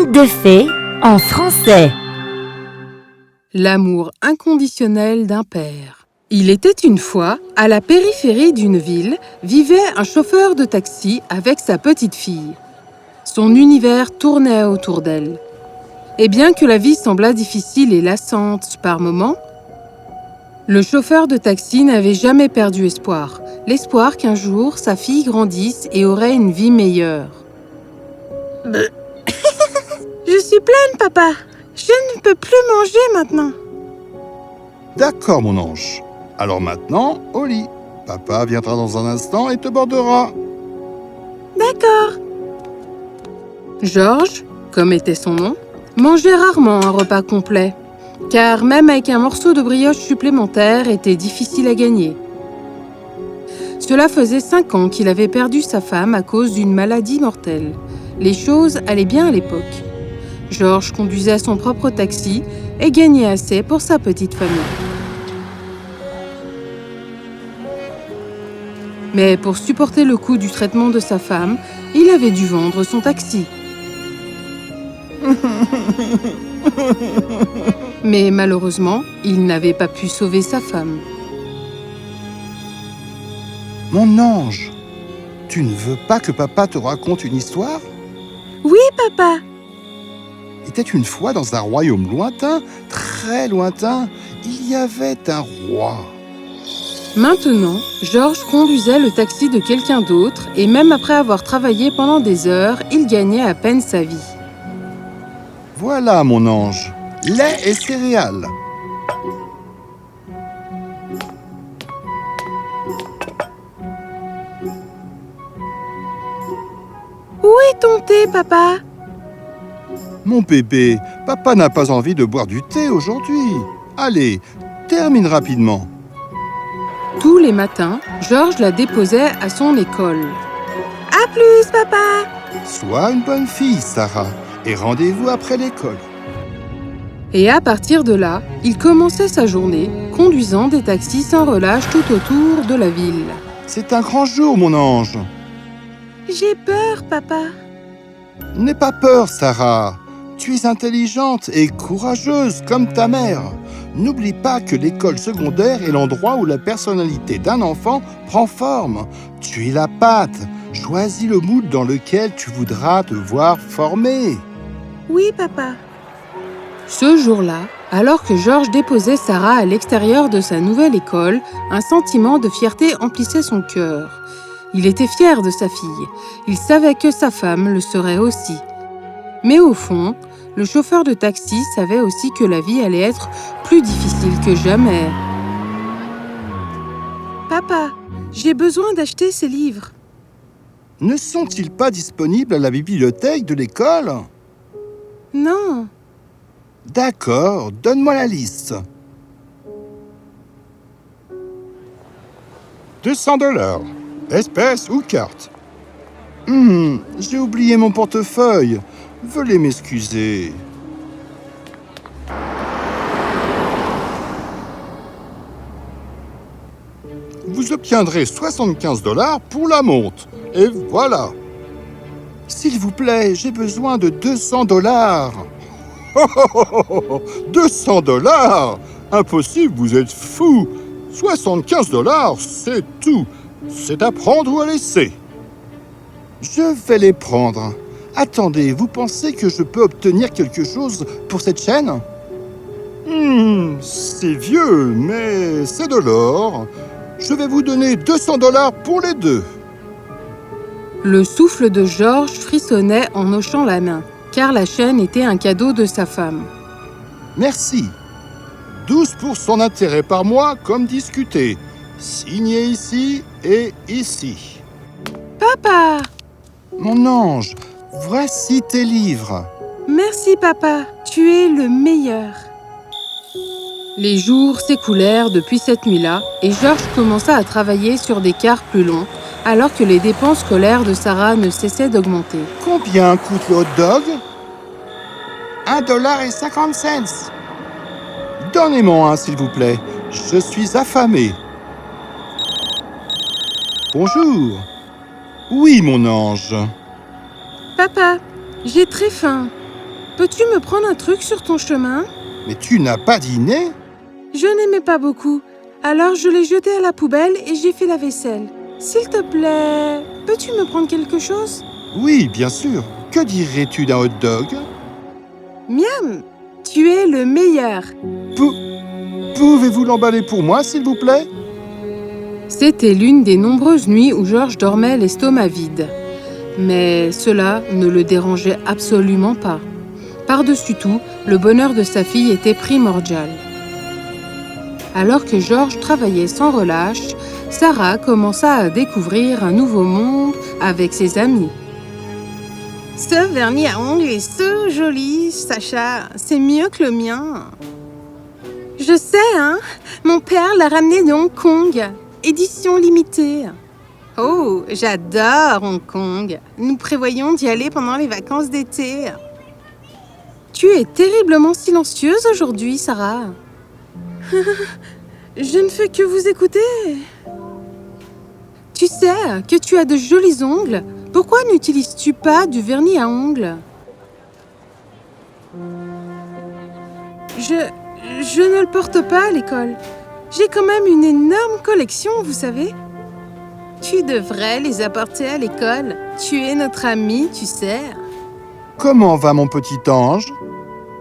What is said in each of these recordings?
Conte de fées en français. L'amour inconditionnel d'un père. Il était une fois, à la périphérie d'une ville, vivait un chauffeur de taxi avec sa petite fille. Son univers tournait autour d'elle. Et bien que la vie semblât difficile et lassante par moments, le chauffeur de taxi n'avait jamais perdu espoir. L'espoir qu'un jour, sa fille grandisse et aurait une vie meilleure. Je suis pleine, papa. Je ne peux plus manger maintenant. D'accord, mon ange. Alors maintenant, au lit. Papa viendra dans un instant et te bordera. D'accord. Georges, comme était son nom, mangeait rarement un repas complet, car même avec un morceau de brioche supplémentaire était difficile à gagner. Cela faisait 5 ans qu'il avait perdu sa femme à cause d'une maladie mortelle. Les choses allaient bien à l'époque. Georges conduisait son propre taxi et gagnait assez pour sa petite famille. Mais pour supporter le coût du traitement de sa femme, il avait dû vendre son taxi. Mais malheureusement, il n'avait pas pu sauver sa femme. Mon ange, tu ne veux pas que papa te raconte une histoire? Oui, papa. Il était une fois dans un royaume lointain, très lointain, il y avait un roi. Maintenant, Georges conduisait le taxi de quelqu'un d'autre et même après avoir travaillé pendant des heures, il gagnait à peine sa vie. Voilà, mon ange, lait et céréales. Où est ton thé, papa? Mon bébé, papa n'a pas envie de boire du thé aujourd'hui. Allez, termine rapidement. Tous les matins, Georges la déposait à son école. À plus, papa. Sois une bonne fille, Sarah, et rendez-vous après l'école. Et à partir de là, il commençait sa journée, conduisant des taxis sans relâche tout autour de la ville. C'est un grand jour, mon ange. J'ai peur, papa. N'aie pas peur, Sarah. Tu es intelligente et courageuse comme ta mère. N'oublie pas que l'école secondaire est l'endroit où la personnalité d'un enfant prend forme. Tu es la pâte. Choisis le moule dans lequel tu voudras te voir formée. Oui, papa. Ce jour-là, alors que Georges déposait Sarah à l'extérieur de sa nouvelle école, un sentiment de fierté emplissait son cœur. Il était fier de sa fille. Il savait que sa femme le serait aussi. Mais au fond, le chauffeur de taxi savait aussi que la vie allait être plus difficile que jamais. Papa, j'ai besoin d'acheter ces livres. Ne sont-ils pas disponibles à la bibliothèque de l'école? Non. D'accord, donne-moi la liste. 200 $, espèces ou carte. J'ai oublié mon portefeuille. Veuillez m'excuser. Vous obtiendrez 75 $ pour la montre. Et voilà. S'il vous plaît, j'ai besoin de 200 $. 200 $? Impossible, vous êtes fou. 75 $, c'est tout. C'est à prendre ou à laisser. Je vais les prendre. Attendez, vous pensez que je peux obtenir quelque chose pour cette chaîne? C'est vieux, mais c'est de l'or. Je vais vous donner 200 $ pour les deux. Le souffle de Georges frissonnait en hochant la main, car la chaîne était un cadeau de sa femme. Merci. 12% d'intérêt par mois, comme discuté. Signé ici et ici. Papa. Mon ange, voici tes livres. Merci, papa. Tu es le meilleur. Les jours s'écoulèrent depuis cette nuit-là et Georges commença à travailler sur des quarts plus longs, alors que les dépenses scolaires de Sarah ne cessaient d'augmenter. Combien coûte le hot dog? 1,50 $. Donnez-moi un, s'il vous plaît. Je suis affamé. Bonjour. Oui, mon ange. Papa, j'ai très faim. peux-tu me prendre un truc sur ton chemin? Mais tu n'as pas dîné? Je n'aimais pas beaucoup, alors je l'ai jeté à la poubelle et j'ai fait la vaisselle. S'il te plaît, peux-tu me prendre quelque chose? Oui, bien sûr. Que dirais-tu d'un hot dog? Miam, tu es le meilleur. Pouvez-vous l'emballer pour moi, s'il vous plaît? C'était l'une des nombreuses nuits où Georges dormait l'estomac vide. Mais cela ne le dérangeait absolument pas. Par-dessus tout, le bonheur de sa fille était primordial. Alors que Georges travaillait sans relâche, Sarah commença à découvrir un nouveau monde avec ses amis. Ce vernis à ongles est so joli, Sacha. C'est mieux que le mien. Je sais, hein? Mon père l'a ramené de Hong Kong. Édition limitée. Oh, j'adore Hong Kong. Nous prévoyons d'y aller pendant les vacances d'été. Tu es terriblement silencieuse aujourd'hui, Sarah. Je ne fais que vous écouter. Tu sais que tu as de jolis ongles. Pourquoi n'utilises-tu pas du vernis à ongles? Je ne le porte pas à l'école. J'ai quand même une énorme collection, vous savez. Tu devrais les apporter à l'école. Tu es notre ami, tu sais. Comment va mon petit ange?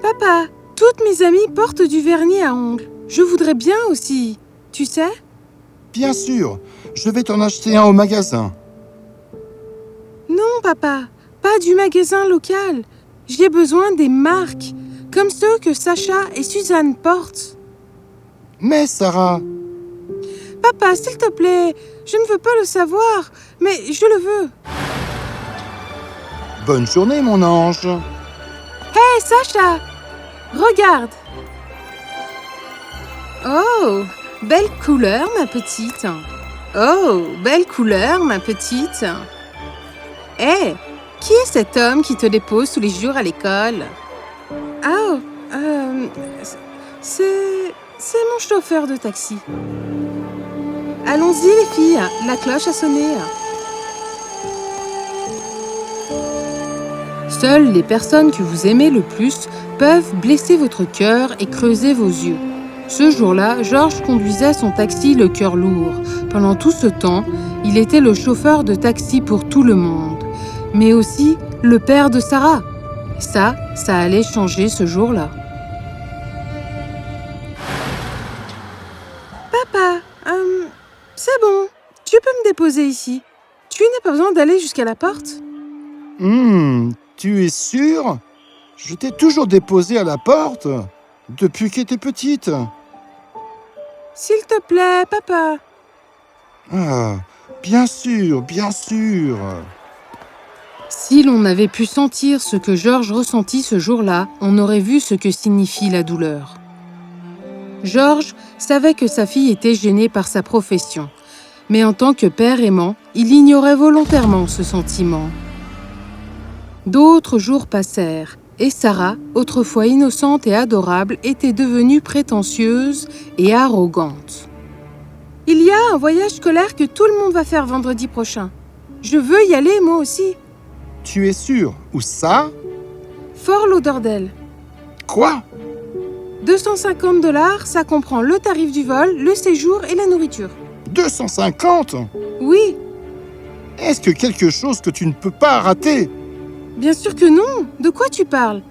Papa, toutes mes amies portent du vernis à ongles. Je voudrais bien aussi, tu sais. Bien sûr, je vais t'en acheter un au magasin. Non, papa, pas du magasin local. J'ai besoin des marques, comme ceux que Sacha et Suzanne portent. Mais Sarah, Papa, s'il te plaît, je ne veux pas le savoir, mais je le veux. bonne journée mon ange. Hé, Sacha, regarde. Oh, belle couleur, ma petite. Oh, belle couleur, ma petite. Hé, qui est cet homme qui te dépose tous les jours à l'école? Oh, c'est mon chauffeur de taxi. Allons-y les filles, la cloche a sonné. Seules les personnes que vous aimez le plus peuvent blesser votre cœur et creuser vos yeux. Ce jour-là, Georges conduisait son taxi le cœur lourd. Pendant tout ce temps, il était le chauffeur de taxi pour tout le monde, mais aussi le père de Sarah. Ça allait changer ce jour-là. Papa, c'est bon, tu peux me déposer ici. Tu n'as pas besoin d'aller jusqu'à la porte. Tu es sûre? Je t'ai toujours déposé à la porte, depuis que t'es petite. S'il te plaît, papa. Ah, bien sûr, bien sûr. Si l'on avait pu sentir ce que Georges ressentit ce jour-là, on aurait vu ce que signifie la douleur. Georges savait que sa fille était gênée par sa profession, mais en tant que père aimant, il ignorait volontairement ce sentiment. D'autres jours passèrent, et Sarah, autrefois innocente et adorable, était devenue prétentieuse et arrogante. Il y a un voyage scolaire que tout le monde va faire vendredi prochain. Je veux y aller, moi aussi. Tu es sûre? Où ça? Fort Lauderdale. Quoi? 250 $, ça comprend le tarif du vol, le séjour et la nourriture. 250? Oui, Est-ce que quelque chose que tu ne peux pas rater? bien sûr que non. De quoi tu parles?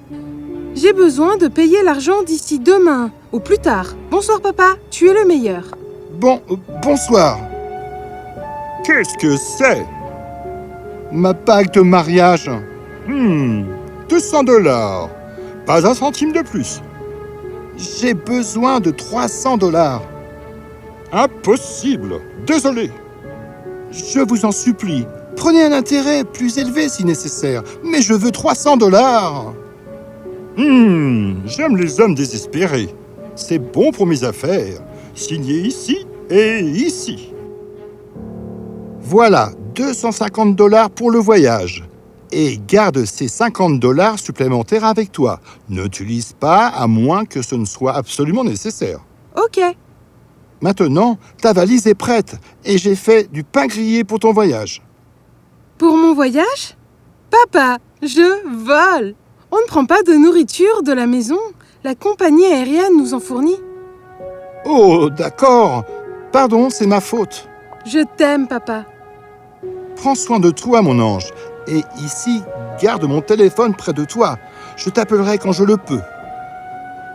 J'ai besoin de payer l'argent d'ici demain, ou plus tard. Bonsoir papa, tu es le meilleur. Bonsoir. Qu'est-ce que c'est? Ma bague de mariage. 200 $. Pas un centime de plus. J'ai besoin de 300 $. Impossible. Désolé. Je vous en supplie, prenez un intérêt plus élevé si nécessaire, mais je veux 300 $. J'aime les hommes désespérés. C'est bon pour mes affaires. Signé ici et ici. Voilà, 250 $ pour le voyage. Et garde ces 50 $ supplémentaires avec toi. N'utilise pas à moins que ce ne soit absolument nécessaire. Ok. Maintenant, ta valise est prête et j'ai fait du pain grillé pour ton voyage. Pour mon voyage? Papa, je vole. On ne prend pas de nourriture de la maison. La compagnie aérienne nous en fournit. Oh, d'accord. Pardon, c'est ma faute. Je t'aime, papa. Prends soin de toi, mon ange. Et ici, garde mon téléphone près de toi. Je t'appellerai quand je le peux.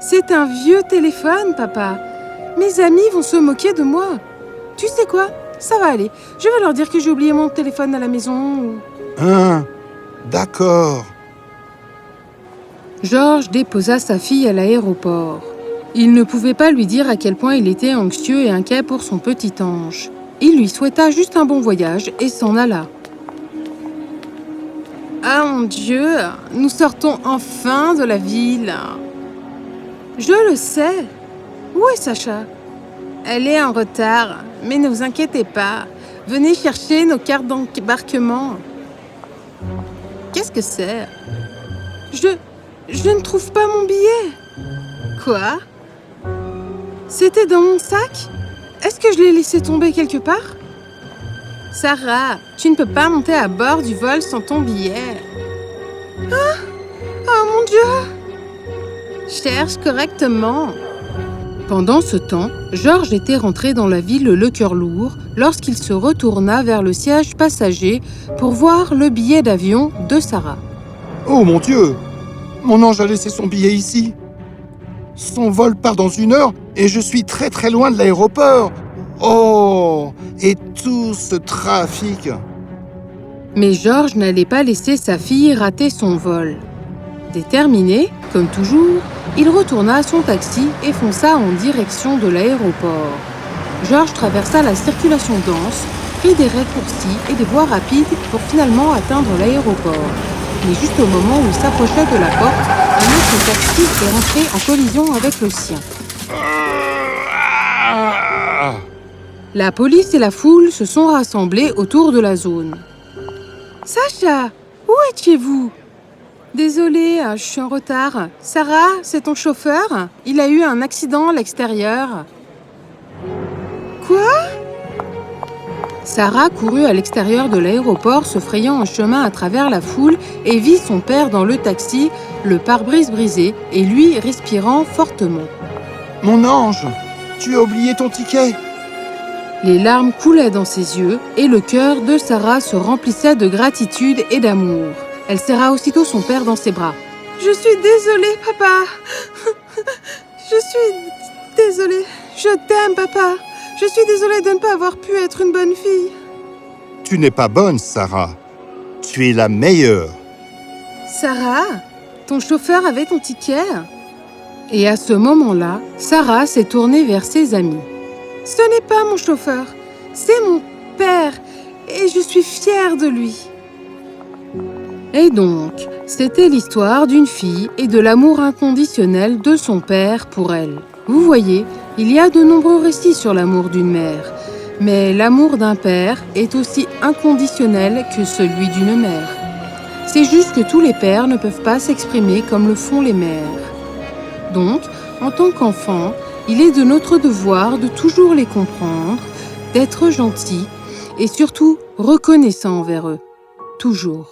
C'est un vieux téléphone, papa. Mes amis vont se moquer de moi. Tu sais quoi? Ça va aller. Je vais leur dire que j'ai oublié mon téléphone à la maison. D'accord. Georges déposa sa fille à l'aéroport. Il ne pouvait pas lui dire à quel point il était anxieux et inquiet pour son petit ange. Il lui souhaita juste un bon voyage et s'en alla. Ah mon Dieu, nous sortons enfin de la ville. Je le sais. Où est Sacha? Elle est en retard, mais ne vous inquiétez pas. Venez chercher nos cartes d'embarquement. Qu'est-ce que c'est? Je ne trouve pas mon billet. Quoi? C'était dans mon sac? Est-ce que je l'ai laissé tomber quelque part? Sarah, tu ne peux pas monter à bord du vol sans ton billet. Ah! Oh mon Dieu! Cherche correctement. Pendant ce temps, Georges était rentré dans la ville le cœur lourd lorsqu'il se retourna vers le siège passager pour voir le billet d'avion de Sarah. Oh mon Dieu! Mon ange a laissé son billet ici. Son vol part dans 1 heure et je suis très très loin de l'aéroport. Oh! Et tout ce trafic! Mais Georges n'allait pas laisser sa fille rater son vol. Déterminé, comme toujours, il retourna à son taxi et fonça en direction de l'aéroport. Georges traversa la circulation dense, prit des raccourcis et des voies rapides pour finalement atteindre l'aéroport. Mais juste au moment où il s'approchait de la porte, un autre taxi est rentré en collision avec le sien. La police et la foule se sont rassemblés autour de la zone. « Sacha, où étiez-vous ? » « Désolée, je suis en retard. Sarah, c'est ton chauffeur? Il a eu un accident à l'extérieur. » Quoi? Sarah courut à l'extérieur de l'aéroport, se frayant un chemin à travers la foule et vit son père dans le taxi, le pare-brise brisé et lui respirant fortement. « Mon ange, tu as oublié ton ticket !» Les larmes coulaient dans ses yeux et le cœur de Sarah se remplissait de gratitude et d'amour. Elle serra aussitôt son père dans ses bras. « Je suis désolée, papa. Je suis désolée. Je t'aime, papa. Je suis désolée de ne pas avoir pu être une bonne fille. » Tu n'es pas bonne, Sarah. Tu es la meilleure. Sarah, ton chauffeur avait ton ticket? Et à ce moment-là, Sarah s'est tournée vers ses amis. « Ce n'est pas mon chauffeur, c'est mon père, et je suis fière de lui. » Et donc, c'était l'histoire d'une fille et de l'amour inconditionnel de son père pour elle. Vous voyez, il y a de nombreux récits sur l'amour d'une mère, mais l'amour d'un père est aussi inconditionnel que celui d'une mère. C'est juste que tous les pères ne peuvent pas s'exprimer comme le font les mères. Donc, en tant qu'enfant, il est de notre devoir de toujours les comprendre, d'être gentil et surtout reconnaissant envers eux. Toujours.